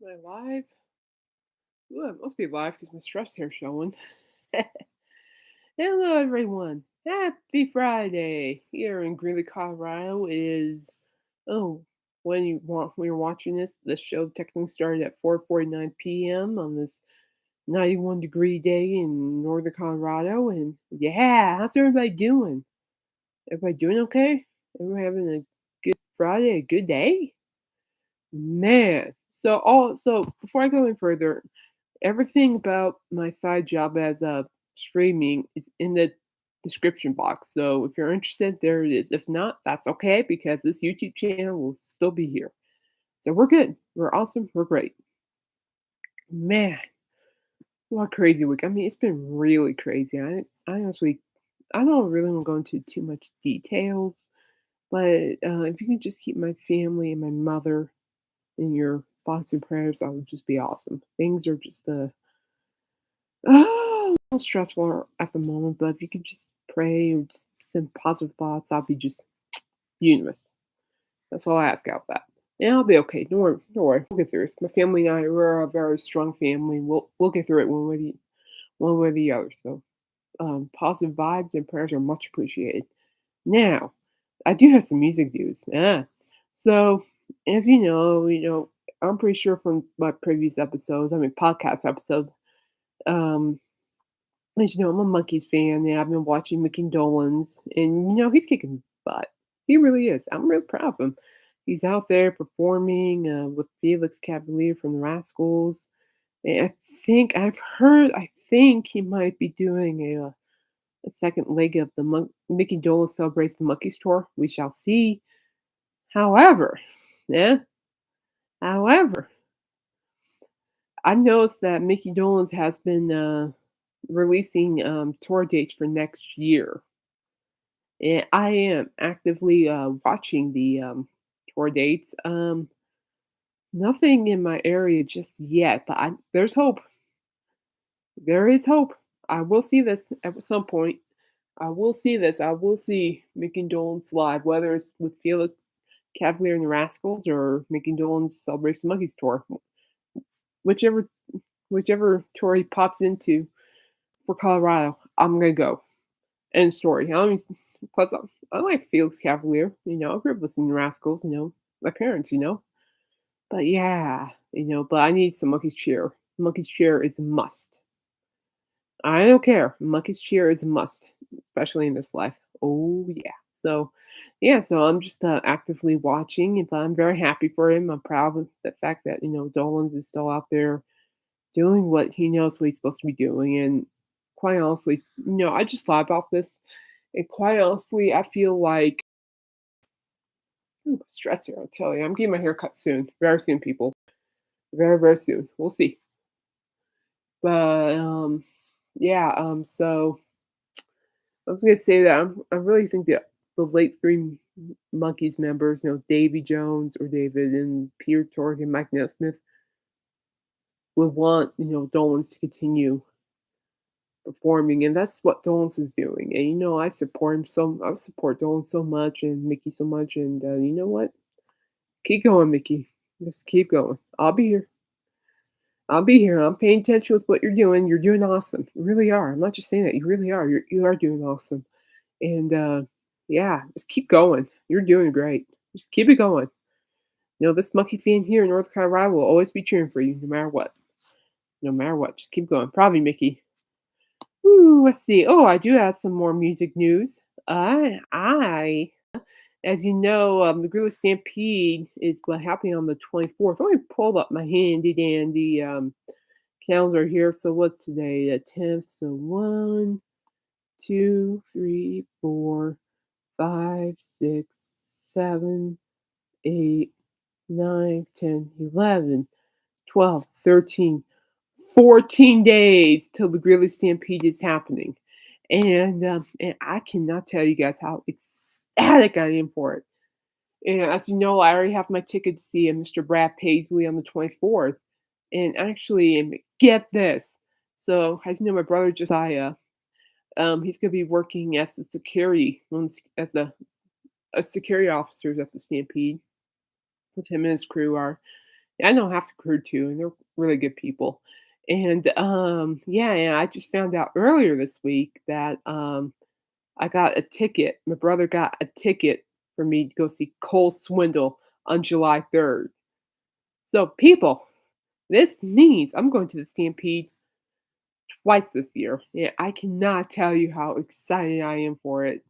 Am I live? Ooh, it must be live because my stress hair's showing. Hello, everyone. Happy Friday. Here in Greeley, Colorado it is oh, when you're watching this show technically started at 4:49 p.m. on this 91-degree day in northern Colorado, and yeah, how's everybody doing? Everybody doing okay? Everybody having a good Friday, a good day? Man. So before I go any further, everything about my side job as a streaming is in the description box. So if you're interested, there it is. If not, that's okay because this YouTube channel will still be here. So we're good. We're awesome. We're great. Man, what a crazy week. I mean, it's been really crazy. I don't really want to go into too much details, but if you can just keep my family and my mother in your thoughts and prayers, that would just be awesome. Things are just a little stressful at the moment, but if you could just pray or just send positive thoughts, I'll be just universe. That's all I ask out of that. And I'll be okay. Don't worry. Don't worry. We'll get through this. My family and I, we're a very strong family. We'll get through it one way or the other. So positive vibes and prayers are much appreciated. Now, I do have some music news. So as I'm pretty sure from my previous episodes, I mean podcast episodes, um, as you know, I'm a Monkeys fan, and I've been watching Mickey Dolenz, and he's kicking butt. He really is. I'm real proud of him. He's out there performing with Felix Cavalier from the Rascals. And I think he might be doing a second leg of the Mickey Dolenz Celebrates the Monkeys tour. We shall see. However, yeah, however, I noticed that Mickey Dolenz has been releasing tour dates for next year. And I am actively watching the tour dates. Nothing in my area just yet, but there's hope. There is hope. I will see this at some point. I will see this. I will see Mickey Dolenz live, whether it's with Felix Cavalier and the Rascals or Mickey Dolenz Celebration Monkeys tour. Whichever whichever tour he pops into for Colorado, I'm gonna go. End story. Plus I like Felix Cavalier. I grew up listening to Rascals. My parents. But yeah, but I need some Monkey's Cheer. Monkey's Cheer is a must. I don't care. Monkey's Cheer is a must, especially in this life. Oh yeah. So I'm just actively watching, but I'm very happy for him. I'm proud of the fact that Dolan's is still out there doing what he knows what he's supposed to be doing. And quite honestly, I just thought about this, and quite honestly, I feel like stress here. I'll tell you, I'm getting my hair cut soon, very soon, people, very very soon. We'll see. But yeah. So I was gonna say that I really think that the late three Monkeys members, Davy Jones or David and Peter Tork and Mike Nesmith, would want Dolan's to continue performing, and that's what Dolan's is doing. And I support Dolan so much and Mickey so much, and you know what? Keep going, Mickey. Just keep going. I'll be here. I'll be here. I'm paying attention with what you're doing. You're doing awesome. You really are. I'm not just saying that. You really are. You are doing awesome. And yeah, just keep going. You're doing great. Just keep it going. This monkey fan here in North Colorado will always be cheering for you, no matter what. No matter what. Just keep going. Probably, Mickey. Ooh, let's see. Oh, I do have some more music news. As you know, the Gorilla Stampede is happening on the 24th. Let me pull up my handy dandy calendar here. So what's today? The 10th. So 14 days till the Greeley Stampede is happening. And I cannot tell you guys how ecstatic I am for it. And as you know, I already have my ticket to see Mr. Brad Paisley on the 24th. And actually, get this. So, as you know, my brother Josiah, he's going to be working as the security, as the a security officers at the Stampede with him and his crew are. I know half the crew too, and they're really good people. And yeah, I just found out earlier this week that I got a ticket. My brother got a ticket for me to go see Cole Swindle on July 3rd. So, people, this means I'm going to the Stampede twice this year. Yeah, I cannot tell you how excited I am for it.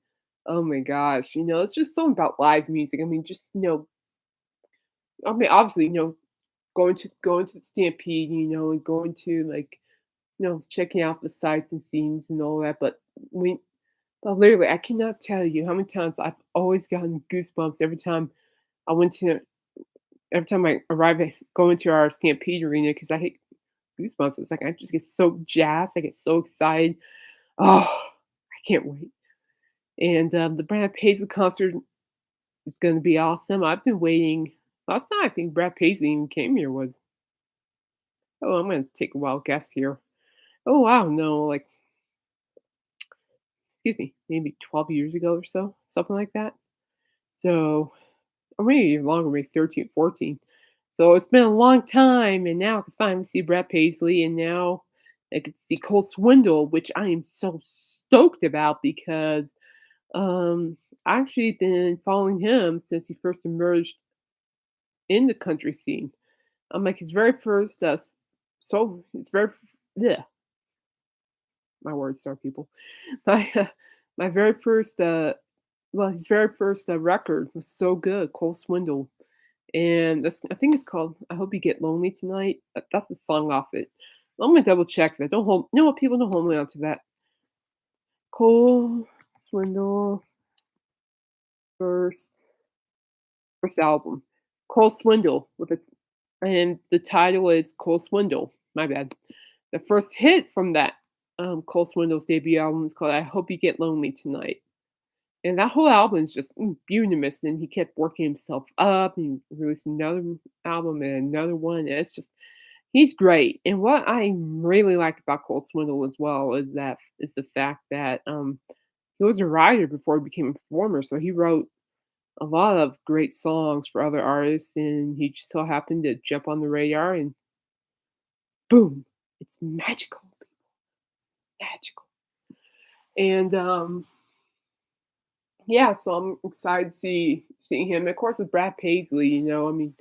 Oh my gosh, it's just something about live music. I mean, just obviously, going to the Stampede, and going to like, checking out the sights and scenes and all that. When but literally, I cannot tell you how many times I've always gotten goosebumps I went to every time I arrive at go into our Stampede arena because I hate goosebumps. It's like I just get so jazzed, I get so excited. Oh, I can't wait. And the Brad Paisley concert is going to be awesome. I've been waiting. Last time I think Brad Paisley even came here was, oh, I'm going to take a wild guess here. Oh, I don't know, like, excuse me, maybe 12 years ago or so, something like that. So, or maybe even longer, maybe 13, 14. So it's been a long time, and now I can finally see Brad Paisley, and now I can see Cole Swindle, which I am so stoked about because I actually been following him since he first emerged in the country scene. I'm like his very first, so his very, yeah, my words, sorry, people. My my very first, his very first record was so good, Cole Swindle. And that's I think it's called "I Hope You Get Lonely Tonight." That's the song off it. I'm gonna double check that. Don't hold no, people don't hold me on to that. Cole Swindle first first album. Cole Swindle with its and the title is Cole Swindle. My bad. The first hit from that Cole Swindle's debut album is called "I Hope You Get Lonely Tonight." And that whole album is just unanimous, and he kept working himself up and released another album and another one. And it's just he's great. And what I really like about Cole Swindle as well is the fact that he was a writer before he became a performer. So he wrote a lot of great songs for other artists, and he just so happened to jump on the radar and boom, it's magical, magical. And yeah, so I'm excited to see him. Of course, with Brad Paisley, I mean,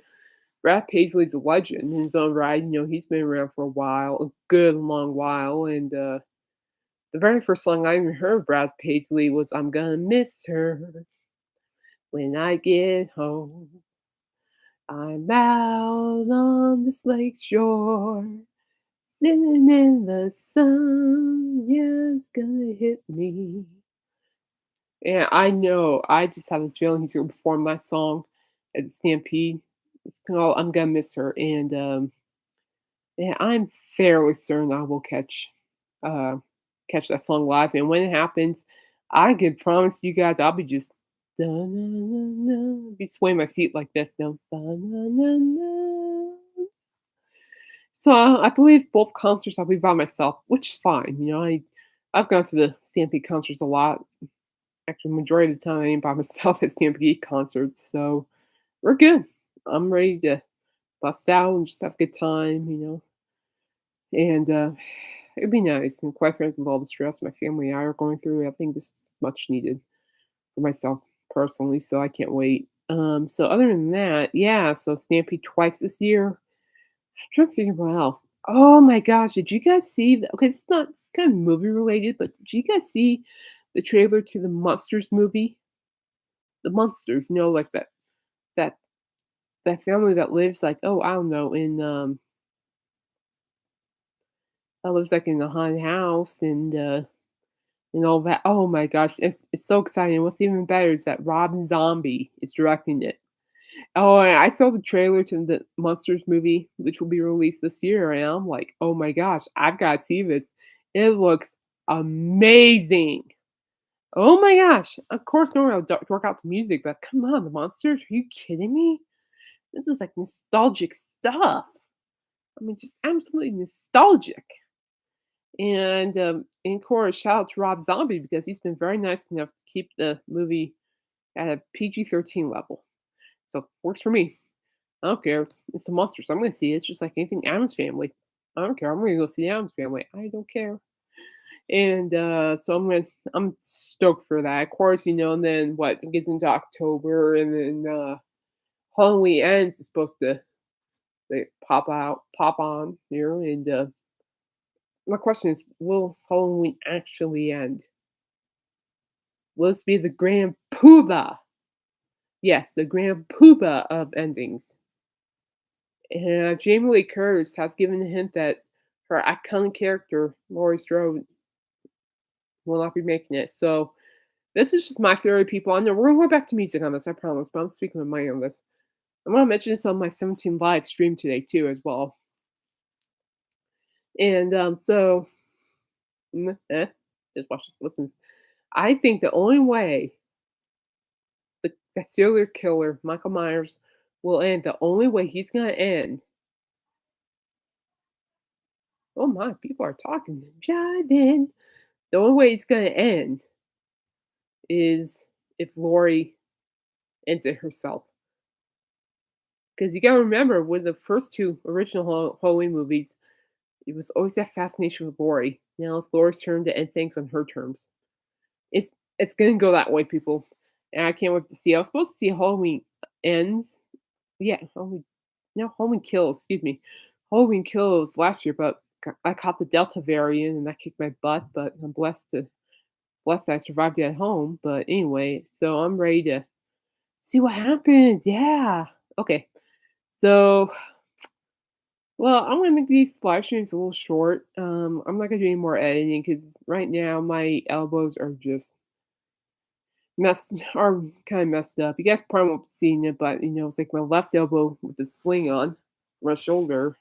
Brad Paisley's a legend in his own right. He's been around for a while, a good long while. And the very first song I even heard of Brad Paisley was "I'm Gonna Miss Her When I Get Home. I'm out on this lake shore, sitting in the sun. Yeah, it's gonna hit me." Yeah, I know. I just have this feeling he's gonna perform that song at the Stampede. It's called "I'm Gonna Miss Her," and yeah, I'm fairly certain I will uh catch that song live. And when it happens, I can promise you guys I'll be just "Da-na-na-na," be swaying my seat like this now. "Da-na-na-na." So I believe both concerts I'll be by myself, which is fine. I've gone to the Stampede concerts a lot. Actually, majority of the time I am by myself at Stampede concerts, so we're good. I'm ready to bust out and just have a good time. And it'd be nice. And quite frankly, with all the stress my family and I are going through, I think this is much needed for myself personally. So I can't wait. So other than that, yeah. So Stampede twice this year. I'm trying to figure what else. Oh my gosh, did you guys see the okay, it's kind of movie related, but did you guys see the trailer to the Monsters movie? The Monsters, like that that family that lives like, oh, I don't know, that lives like in a haunted house and all that. Oh my gosh, it's so exciting. What's even better is that Rob Zombie is directing it. Oh, and I saw the trailer to the Monsters movie, which will be released this year, and I'm like, "Oh my gosh, I've gotta see this. It looks amazing." Oh my gosh. Of course, normally I'll work out the music, but come on, the Monsters, are you kidding me? This is like nostalgic stuff. I mean, just absolutely nostalgic. And of course, shout out to Rob Zombie because he's been very nice enough to keep the movie at a PG-13 level. So works for me. I don't care. It's the monsters. I'm gonna see it. It's just like anything Adam's Family. I don't care. I'm gonna go see Adam's Family. I don't care. And so I'm stoked for that. Of course, and then what it gets into October and then Halloween ends is supposed to pop on here. And my question is, will Halloween actually end? Will this be the grand poobah? Yes, the grand poobah of endings. And Jamie Lee Curtis has given a hint that her iconic character, Laurie Strode, will not be making it. So this is just my theory, people. I know we're gonna go back to music on this, I promise, but I'm speaking my mind on this. I'm gonna mention this on my 17 live stream today too, as well. And just watch this, listen. I think the only way the serial killer, Michael Myers, will end, the only way he's gonna end. Oh my, people are talking. Jiving. The only way it's gonna end is if Laurie ends it herself. Because you gotta remember, with the first two original Halloween movies, it was always that fascination with Laurie. Now it's Laurie's turn to end things on her terms. It's it's gonna go that way, people, and I can't wait to see. I was supposed to see Halloween Ends. Yeah, Halloween no, Halloween Kills, excuse me. Halloween Kills last year, but I caught the Delta variant and that kicked my butt, but I'm blessed that I survived it at home. But anyway, so I'm ready to see what happens. Yeah. Okay. So, well, I'm gonna make these live streams a little short. I'm not gonna do any more editing because right now my elbows are just are kind of messed up. You guys probably won't be seeing it, but it's like my left elbow with the sling on my shoulder.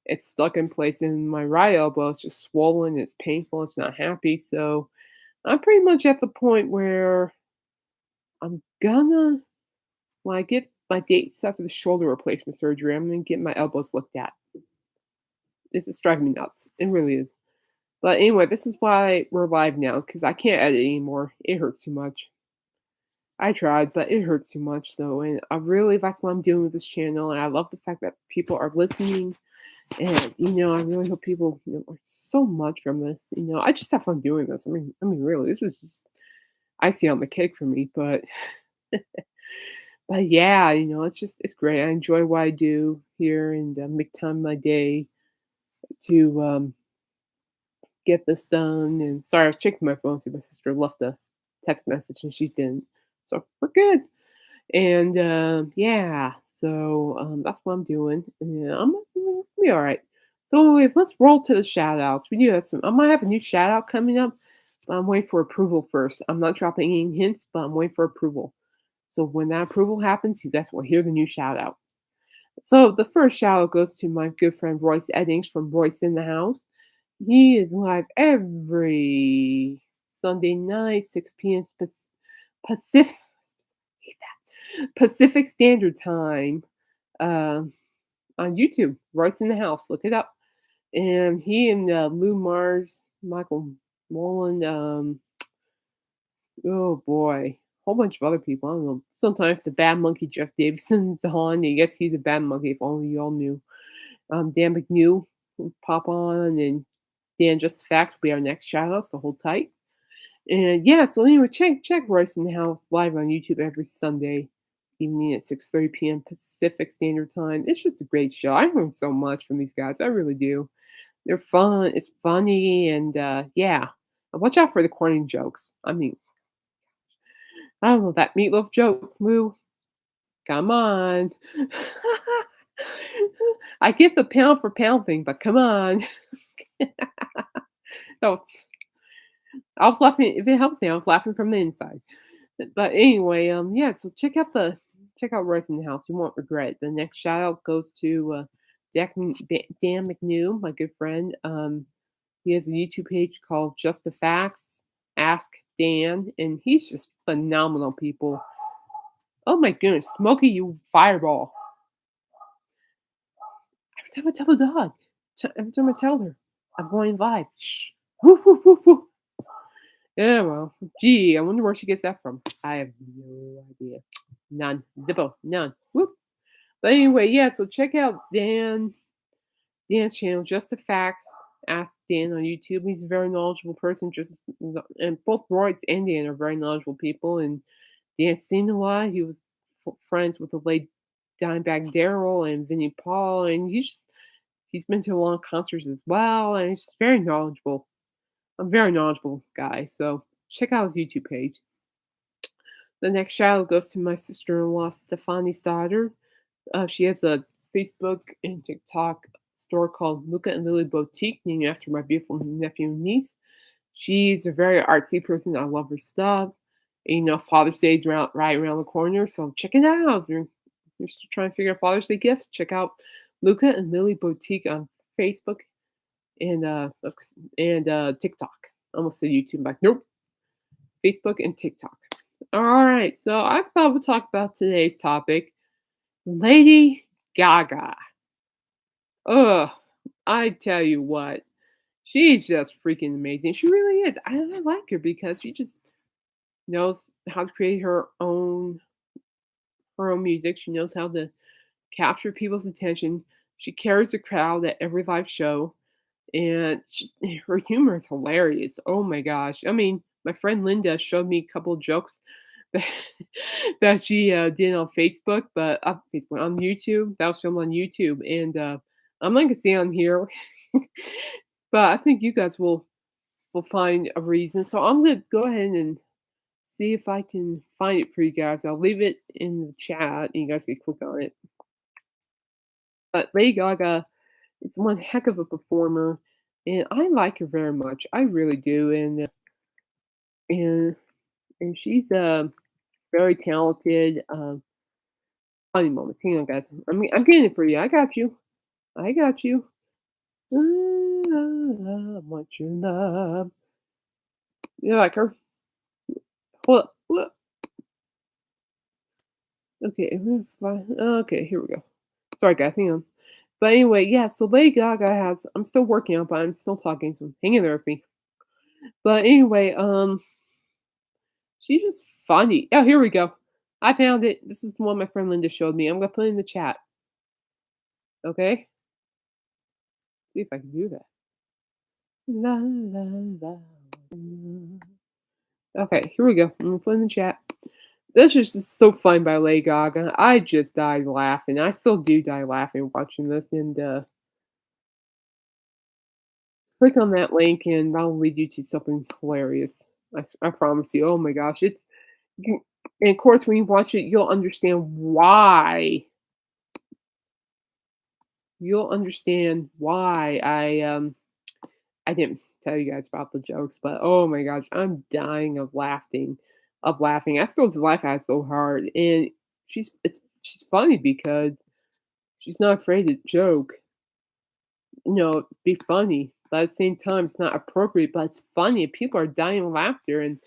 It's stuck in place, and my right elbow is just swollen. It's painful. It's not happy. So I'm pretty much at the point where I'm gonna when I get my date set for the shoulder replacement surgery, I'm gonna get my elbows looked at. This is driving me nuts. It really is. But anyway, this is why we're live now because I can't edit anymore. It hurts too much. I tried, but it hurts too much. So, and I really like what I'm doing with this channel, and I love the fact that people are listening. And I really hope people learn so much from this. I just have fun doing this. I mean, really, this is just icing on the cake for me. But yeah, it's great. I enjoy what I do here and make time in my day to get this done. And sorry, I was checking my phone, see my sister left a text message and she didn't. So we're good. And yeah, so that's what I'm doing. And I'm be all right. So anyway, let's roll to the shout outs. We do have some. I might have a new shout out coming up, but I'm waiting for approval first. I'm not dropping any hints, but I'm waiting for approval. So when that approval happens, you guys will hear the new shout out. So the first shout out goes to my good friend Royce Eddings from Royce in the House. He is live every Sunday night, 6 p.m. Pacific Pacific Standard Time on YouTube. Royce in the House. Look it up. And he and Lou Mars, Michael Mullen, oh boy, whole bunch of other people. I don't know. Sometimes the Bad Monkey Jeff Davidson's on. I guess he's a bad monkey if only y'all knew. Dan McNew will pop on, and Dan Just the Facts will be our next shout out, so hold tight. And yeah, so anyway, check Royce in the House live on YouTube every Sunday evening at 6:30 p.m. Pacific Standard Time. It's just a great show. I learned so much from these guys. I really do. They're fun. It's funny, and yeah. Watch out for the corny jokes. I mean, I don't know that meatloaf joke, Lou. Come on. I get the pound for pound thing, but come on. That was I was laughing. If it helps me, I was laughing from the inside. But anyway, yeah. So check out Royce in the House. You won't regret. The next shout out goes to Dan McNew, my good friend. He has a YouTube page called Just the Facts. Ask Dan, and he's just phenomenal. People. Oh my goodness, Smokey, you fireball! Every time I tell the dog, every time I tell her, I'm going live. Shh. Woo, woo, woo, woo. Yeah, well, gee, I wonder where she gets that from. I have no idea. None. Zippo. None. Whoop. But anyway, yeah, so check out Dan's channel, Just the Facts. Ask Dan on YouTube. He's a very knowledgeable person. And both Royce and Dan are very knowledgeable people. And Dan's seen a lot. He was friends with the late Dimebag Daryl and Vinnie Paul, and he's been to a lot of concerts as well. And he's just very knowledgeable. A very knowledgeable guy. So check out his YouTube page. The next shout out goes to my sister-in-law, Stefani's daughter. She has a Facebook and TikTok store called Luca and Lily Boutique, named after my beautiful nephew and niece. She's a very artsy person. I love her stuff. And, Father's Day is right around the corner, so check it out. If you're still trying to figure out Father's Day gifts, check out Luca and Lily Boutique on Facebook and TikTok. I almost said YouTube. Like, nope, Facebook and TikTok. All right, so I thought we'd talk about today's topic, Lady Gaga. Ugh, I tell you what, she's just freaking amazing. She really is. I like her because she just knows how to create her own music. She knows how to capture people's attention. She carries the crowd at every live show, and her humor is hilarious. Oh my gosh! I mean, my friend Linda showed me a couple of jokes that, that she did on Facebook, but Facebook on YouTube. That was filmed on YouTube, and I'm not gonna say on here, but I think you guys will find a reason. So I'm gonna go ahead and see if I can find it for you guys. I'll leave it in the chat, and you guys can click on it. But Lady Gaga is one heck of a performer, and I like her very much. I really do, and and she's very talented. Funny moments. Hang on, guys. I'm getting it for you. I got you. I got you. I want your love. You like her? What? Okay, okay, here we go. Sorry, guys. Hang on. But anyway, yeah. So Lady Gaga has. I'm still working on, but I'm still talking. So hang in there with me. But anyway, she's just funny. Oh, here we go. I found it. This is the one my friend Linda showed me. I'm gonna put it in the chat. Okay. See if I can do that. La la la. Okay, here we go. I'm gonna put it in the chat. This is just so fun by Lady Gaga. I just died laughing. I still do die laughing watching this. And click on that link, and that'll lead you to something hilarious. I promise you. Oh my gosh, and of course when you watch it, you'll understand why. You'll understand why I didn't tell you guys about the jokes, but oh my gosh, I'm dying of laughing. I still laugh at it so hard, and she's funny because she's not afraid to joke, be funny, but at the same time, it's not appropriate, but it's funny. And people are dying of laughter, and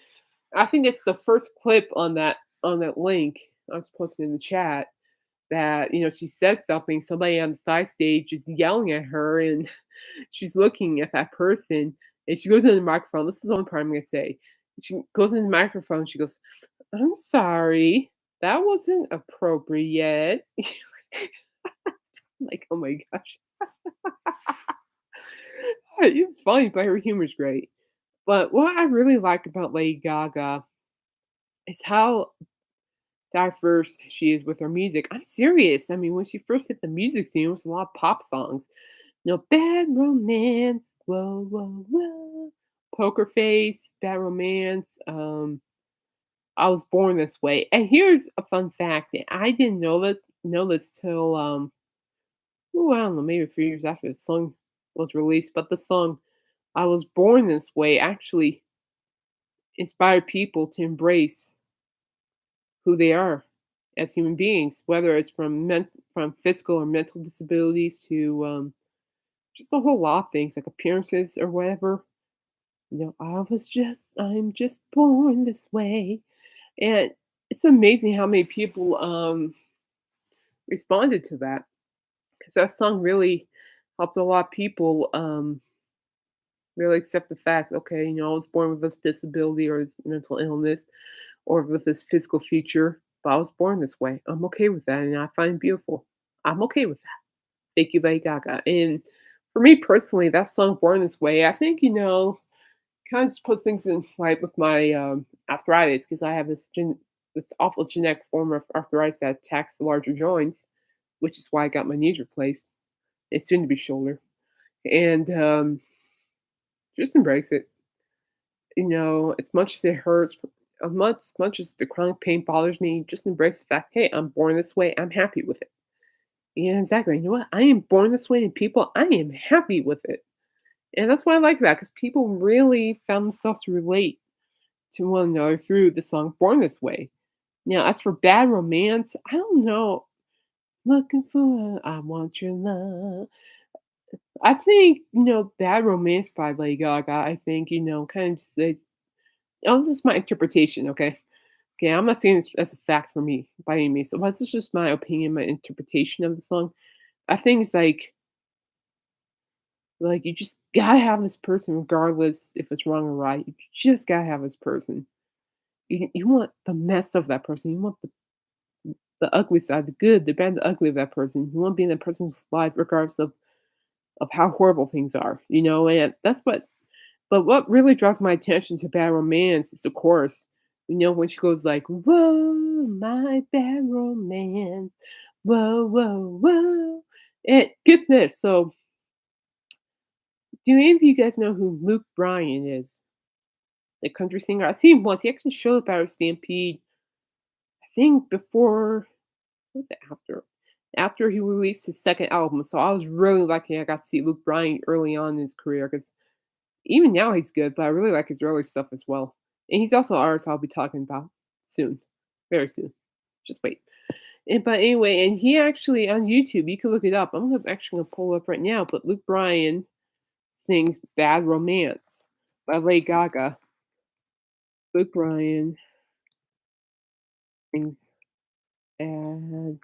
I think it's the first clip on that link I was posting in the chat that she said something. Somebody on the side stage is yelling at her, and she's looking at that person, and she goes in the microphone. This is the only part I'm gonna say. She goes in the microphone. She goes, "I'm sorry, that wasn't appropriate." Like, oh my gosh. It's funny, but her humor's great. But what I really like about Lady Gaga is how diverse she is with her music. I'm serious. I mean, when she first hit the music scene, it was a lot of pop songs. Bad Romance, whoa, whoa, whoa, Poker Face, Bad Romance. I Was Born This Way. And here's a fun fact that I didn't know this till I don't know, maybe a few years after the song was released. But the song "I Was Born This Way" actually inspired people to embrace who they are as human beings, whether it's from physical or mental disabilities to just a whole lot of things like appearances or whatever. I'm just born this way. And it's amazing how many people responded to that, because that song really helped a lot of people really accept the fact, okay, I was born with this disability or this mental illness or with this physical feature, but I was born this way. I'm okay with that, and I find it beautiful. I'm okay with that. Thank you, Lady Gaga. And for me personally, that song "Born This Way," I think kind of just puts things in like with my arthritis because I have this awful genetic form of arthritis that attacks the larger joints, which is why I got my knees replaced. It's soon to be shoulder, and just embrace it. As much as it hurts, as much as the chronic pain bothers me, just embrace the fact, hey, I'm born this way. I'm happy with it. Yeah, exactly. You know what? I am born this way, and people, I am happy with it. And that's what I like about because people really found themselves to relate to one another through the song Born This Way. Now, as for bad romance, I don't know. Looking for, I want your love. I think, Bad Romance by Lady Gaga, I think, kind of just says, this is my interpretation, okay? Okay, I'm not saying this as a fact for me by any means. So this is just my opinion, my interpretation of the song. I think it's like you just gotta have this person regardless if it's wrong or right. You just gotta have this person. You want the mess of that person. You want the ugly side, the good, the bad, the ugly of that person. You want to be in that person's life regardless of how horrible things are, and that's but what really draws my attention to Bad Romance is the chorus. When she goes like, "Whoa, my bad romance, whoa, whoa, whoa." And get this. So, do any of you guys know who Luke Bryan is? The country singer. I seen him once. He actually showed up at a Stampede. I think before, what was it after? After he released his second album. So I was really lucky I got to see Luke Bryan early on in his career because even now he's good, but I really like his early stuff as well. And he's also an artist I'll be talking about soon, very soon. Just wait. But anyway, and he actually on YouTube, you can look it up. Actually gonna pull it up right now. But Luke Bryan sings "Bad Romance" by Lady Gaga. Luke Bryan sings "Bad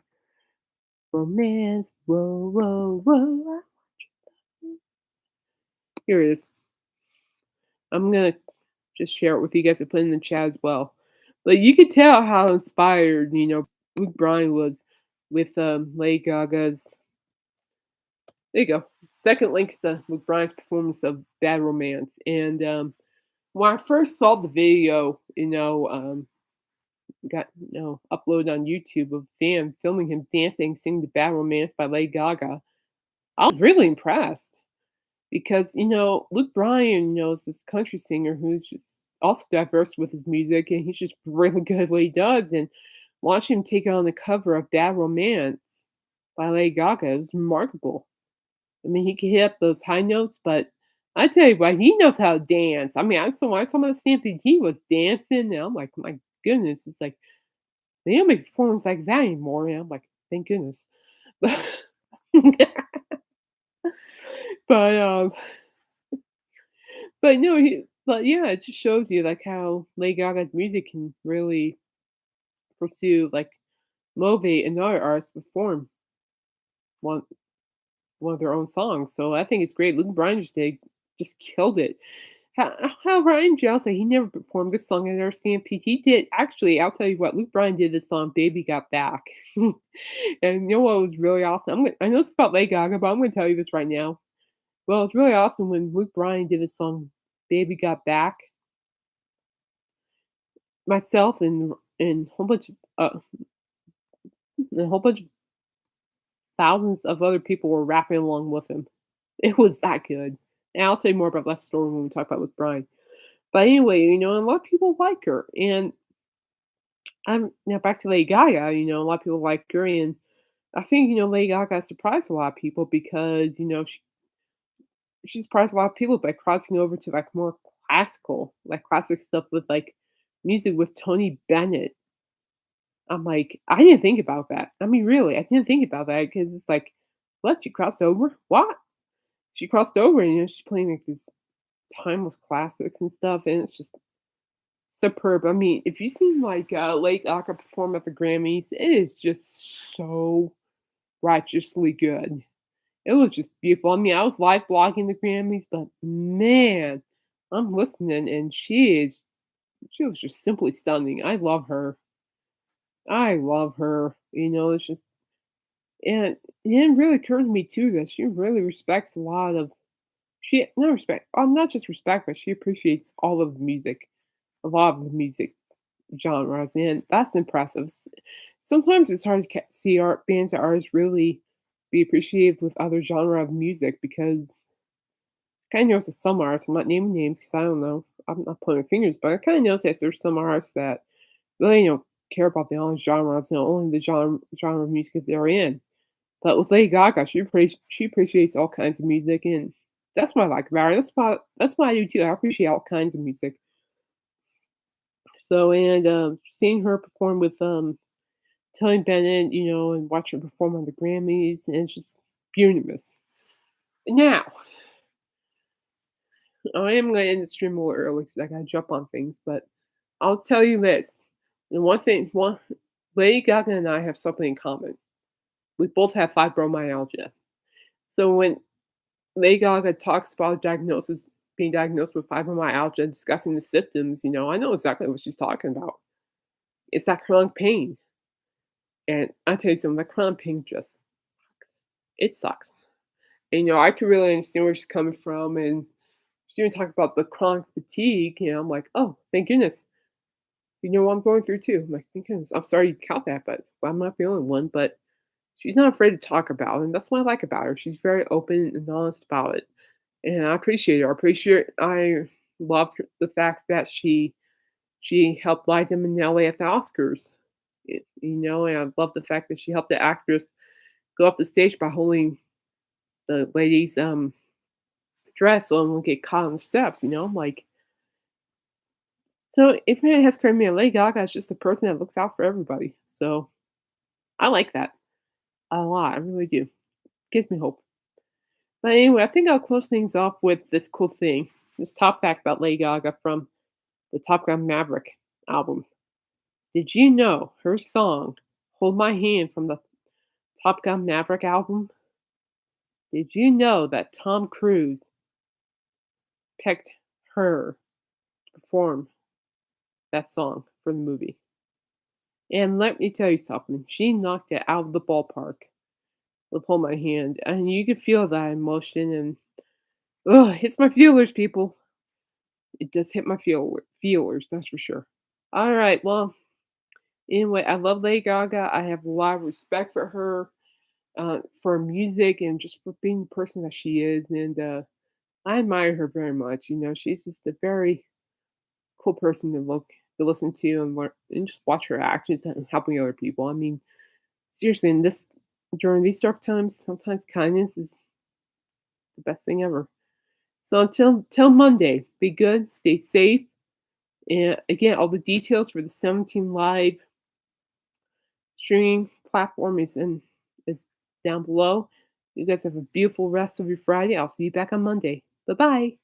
Romance." Whoa, whoa, whoa. Here it is. I'm gonna just share it with you guys and put it in the chat as well. But you could tell how inspired, Luke Bryan was with Lady Gaga's. There you go. Second links to Luke Bryan's performance of Bad Romance. And when I first saw the video, got uploaded on YouTube of fan filming him dancing, singing the Bad Romance by Lady Gaga, I was really impressed. Because, Luke Bryan, is this country singer who's just also diverse with his music, and he's just really good at what he does, and watching him take on the cover of Bad Romance by Lady Gaga is remarkable. I mean, he can hit up those high notes, but I tell you what, he knows how to dance. I mean, when I saw him on Stampede, he was dancing, and I'm like, "My goodness." It's like, they don't make performances like that anymore, and I'm like, "Thank goodness." But, But no, yeah, it just shows you like how Lady Gaga's music can really pursue, like motivate another artist to perform one one of their own songs. So I think it's great. Luke Bryan just killed it. However, I'm jealous that he never performed this song at our Stampede. He did actually. I'll tell you what. Luke Bryan did this song "Baby Got Back," and you know what was really awesome. I know it's about Lady Gaga, but I'm going to tell you this right now. Well, it's really awesome when Luke Bryan did this song "Baby Got Back." Myself and a whole bunch of thousands of other people were rapping along with him. It was that good. And I'll tell you more about that story when we talk about with Brian. But anyway, a lot of people like her. And I'm now back to Lady Gaga, a lot of people like her. And I think, Lady Gaga surprised a lot of people because, she surprised a lot of people by crossing over to like more classic stuff with like music with Tony Bennett. I'm like, I didn't think about that. I mean, really, I didn't think about that because it's like, what? She crossed over? What? She crossed over and she's playing like these timeless classics and stuff, and it's just superb. I mean, if you've seen like Lake Gaga perform at the Grammys, it is just so righteously good. It was just beautiful. I mean, I was live blogging the Grammys, but man, I'm listening and she was just simply stunning. I love her. I love her. It's just And it really occurred to me too that she really respects a lot of she not respect not just respect, but she appreciates all of the music, a lot of the music genres, and that's impressive. Sometimes it's hard to see art bands or artists really be appreciative with other genre of music because I kind of notice that some artists, I'm not naming names because I don't know, I'm not pointing fingers, but I kind of notice that there's some artists that really don't care about the only genres, only the genre of music that they're in. But with Lady Gaga, she appreciates all kinds of music, and that's what I like about her. That's why I do too. I appreciate all kinds of music. So, and seeing her perform with Tony Bennett, and watch her perform on the Grammys, and it's just beautiful. Now, I am going to end the stream a little early because I got to jump on things, but I'll tell you this: the one Lady Gaga and I have something in common. We both have fibromyalgia. So when Lady Gaga talks about being diagnosed with fibromyalgia and discussing the symptoms, I know exactly what she's talking about. It's that chronic pain. And I tell you something, that chronic pain just it sucks. And I could really understand where she's coming from. And she even talk about the chronic fatigue, I'm like, oh, thank goodness. You know what I'm going through too. I'm like, thank goodness. I'm sorry you count that, but well, I'm not the only one. But she's not afraid to talk about it. And that's what I like about her. She's very open and honest about it. And I appreciate her. I love the fact that she helped Liza Minnelli at the Oscars. And I love the fact that she helped the actress go up the stage by holding the lady's dress so it won't get caught on the steps. I'm like, so if it has created Lady Gaga is just a person that looks out for everybody. So I like that a lot. I really do. Gives me hope. But anyway, I think I'll close things off with this cool thing. This top fact about Lady Gaga from the Top Gun Maverick album. Did you know her song "Hold My Hand" from the Top Gun Maverick album? Did you know that Tom Cruise picked her to perform that song for the movie? And let me tell you something, she knocked it out of the ballpark with "Hold My Hand," and you could feel that emotion and hits my feelers, people. It does hit my feelers, that's for sure. All right, well, anyway, I love Lady Gaga. I have a lot of respect for music and just for being the person that she is, and I admire her very much. She's just a very cool person to listen to, and learn, and just watch her actions and helping other people. I mean, seriously, in this during these dark times, sometimes kindness is the best thing ever. So until Monday, be good, stay safe, and again, all the details for the 17 live streaming platform is down below. You guys have a beautiful rest of your Friday. I'll see you back on Monday. Bye bye.